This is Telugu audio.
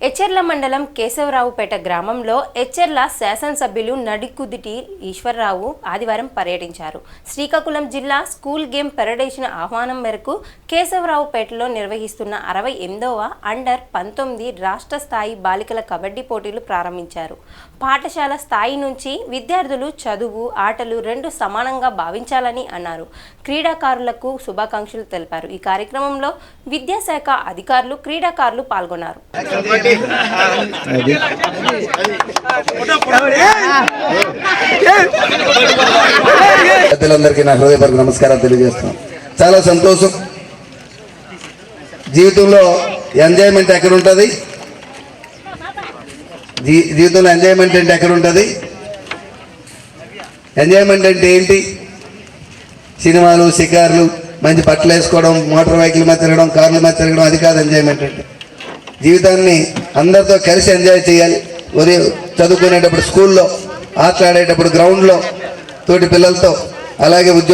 ఎచ్చెర్ల మండలం కేశవరావుపేట గ్రామంలో ఎచ్చెర్ల శాసనసభ్యులు నడికుదిటి ఈశ్వరరావు ఆదివారం పర్యటించారు. శ్రీకాకుళం జిల్లా స్కూల్ గేమ్ ఫెడరేషన్ ఆహ్వానం మేరకు కేశవరావుపేటలో నిర్వహిస్తున్న 68వ అండర్ 19 రాష్ట్ర స్థాయి బాలికల కబడ్డీ పోటీలు ప్రారంభించారు. పాఠశాల స్థాయి నుంచి విద్యార్థులు చదువు, ఆటలు రెండు సమానంగా భావించాలని అన్నారు. క్రీడాకారులకు శుభాకాంక్షలు తెలిపారు. ఈ కార్యక్రమంలో విద్యాశాఖ అధికారులు, క్రీడాకారులు పాల్గొన్నారు. పెద్దలందరికీ నా హృదయపూర్వక నమస్కారాలు తెలియజేస్తున్నాను. చాలా సంతోషం. జీవితంలో ఎంజాయ్మెంట్ ఎక్కడ ఉంటుంది? జీవితంలో ఎంజాయ్మెంట్ అంటే ఎక్కడ ఉంటుంది? ఎంజాయ్మెంట్ అంటే ఏంటి? సినిమాలు, షికార్లు, మంచి బట్టలు వేసుకోవడం, మోటార్ వెహికల్ మీద తిరగడం, కార్ల మీద తిరగడం, అది కాదు ఎంజాయ్మెంట్ అంటే. జీవితాన్ని అందరితో కలిసి ఎంజాయ్ చేయాలి. ఉదయం చదువుకునేటప్పుడు స్కూల్లో, ఆటలాడేటప్పుడు గ్రౌండ్లో తోటి పిల్లలతో, అలాగే ఉద్యోగం